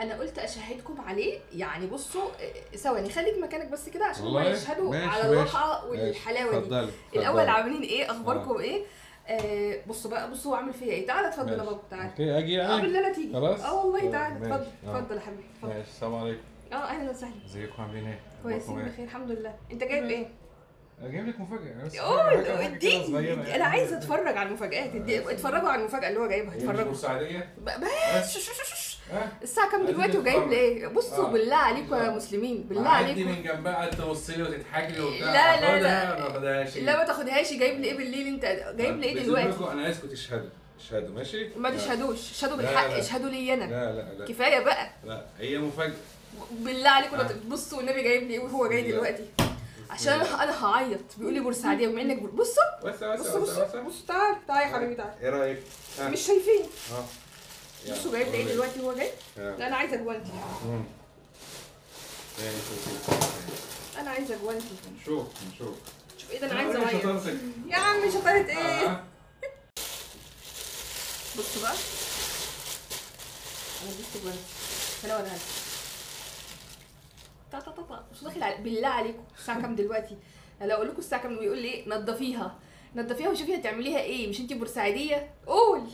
انا قلت اشهدكم عليه يعني. بصوا ثواني خليك مكانك بس كده عشان هم والله يشهدوا ماشي على الواقعه والحلاوه دي. اتفضلي الاول عاملين ايه؟ اخباركم آه. ايه؟ بصوا بقى، بصوا هو عامل فيا ايه. تعالى اتفضل يا ماشي. بابا تعالى. اوكي اجي يعني بالله لا تيجي. خلاص والله تعالى ماشي. اتفضل اتفضل يا حبيبي اتفضل. ماشي السلام عليكم. اهلا وسهلا. ازيكم عاملين ايه؟ كويسين اخباركم بخير الحمد لله. انت جايب ايه؟ اجيب لك مفاجأة بس قول حاجة كده اديني. صغيرة انا عايزه اتفرج على المفاجآت. اتفرجوا على المفاجأة اللي هو جايبها. هي مش اتفرجوا. بورسعيدية؟ بس الساعة كام دلوقتي وجايب لي ايه؟ بصوا بالله عليكم يا مسلمين، بالله عدي عليكم. من جنبها قاعد تبص لي وتضحكي لي وبتاع. لا لا لا لا ما باخدهاش. لا ما تاخدهاش. جايب لي ايه بالليل؟ انت جايب لي ايه دلوقتي؟ انا عايزكم تشهدوا ماشي؟ ما تشهدوش، اشهدوا بالحق، لا. اشهدوا لي انا. لا كفايه بقى. لا هي مفاجأة. بالله عليكم بصوا النبي جايب لي ايه وهو جاي دلوقتي. عشان انا هعيط. بيقول لي بورسعيديه بما انك بصوا بصوا تعال تعال يا حبيبي تعال. ايه رايك؟ مش شايفين؟ يعني بصوا جايب لي ايه دلوقتي وهو جاي. لا انا عايزه جوانتي. انا عايزه جوانتي. شوف ايه ده؟ انا عايزه اعيط يا عم. شطارة ايه؟ بصوا بقى انا جبت جوانتي. هلا ولا هلا. مش داخل بالله عليكم. الساعه كام دلوقتي؟ لو اقول لكم الساعه كام بيقول لي ايه؟ نضفيها وشوفي هتعمليها ايه. مش انتي بورسعيديه؟ قولي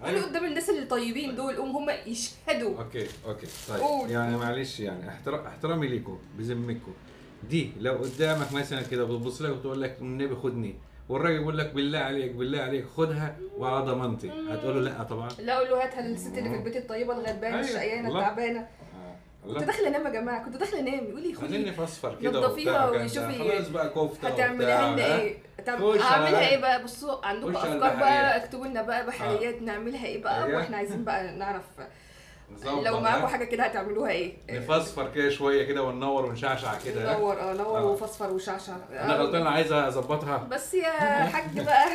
قدام الناس اللي طيبين دول. هم يشهدوا. اوكي طيب يعني معلش يعني احترامي ليكم بذمتكم. دي لو قدامك مثلا كده بتبص لك وتقول لك النبي خدني، والراجل يقول لك بالله عليك خدها وعلى ضمانتي، هتقول له لا طبعا؟ لا اقول له هاتها للست اللي في البيت الطيبه الغلبانه الشقيانه التعبانه. كنت داخله انام يا جماعه. يقول لي خدي عايزين نفصفر كده نضفيها وشوفي خلاص بقى كفته هتعملها لنا ايه. هعملها ايه بقى؟ بصوا عندكم افكار بقى اكتبوا لنا بقى بحريات نعملها ايه بقى. واحنا عايزين بقى نعرف لو معاكم حاجه كده هتعملوها ايه. نفصفر كده شويه كده وننور ونشعشع كده. نور وفصفر وشعشع. انا غلطان عايزه اظبطها بس يا حاج بقى.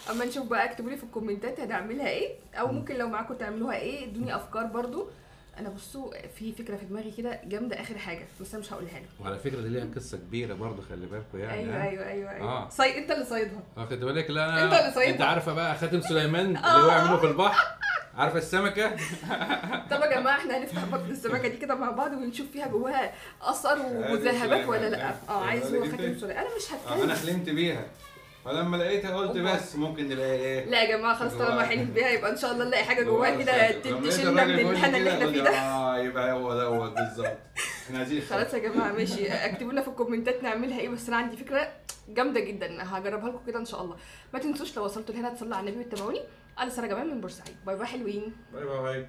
اما نشوف بقى. اكتبوا لي في الكومنتات هنعملها ايه، او ممكن لو معاكم تعملوها ايه. ادوني افكار برضو. انا بصوا في فكره في دماغي كده جامده اخر حاجه بس انا مش هقولها لكم. وعلى فكره دي ليها قصه كبيره برضو خلي بالكم يعني. ايوه انت اللي صايدها. واخد بالك؟ لا انت اللي صايدها. انت عارفه بقى خاتم سليمان اللي وقع منه في البحر؟ عارفه السمكه؟ طب يا جماعه احنا هنفتح بطن السمكه دي كده مع بعض ونشوف فيها جواها اثر ومذهبات ولا لا. عايز هو خاتم سليمان. انا مش هتكلم. انا حلمت بيها فلما لقيتها قلت بس ممكن نلاقي ايه. لا يا جماعه خلاص طالما حلمت بيها يبقى ان شاء الله نلاقي حاجه جواها كده تشيلنا من الحنه اللي احنا فيه ده. يبقى هو دوت بالظبط. احنا عايزين خلاص يا جماعه ماشي. اكتبوا لنا في الكومنتات نعملها ايه. بس انا عندي فكره جامده جدا هجربها لكم كده ان شاء الله. ما تنسوش لو وصلتوا لهنا تصلوا على النبي وتتابعوني. انا ساره جمال من بورسعيد. باي باي حلوين. باي.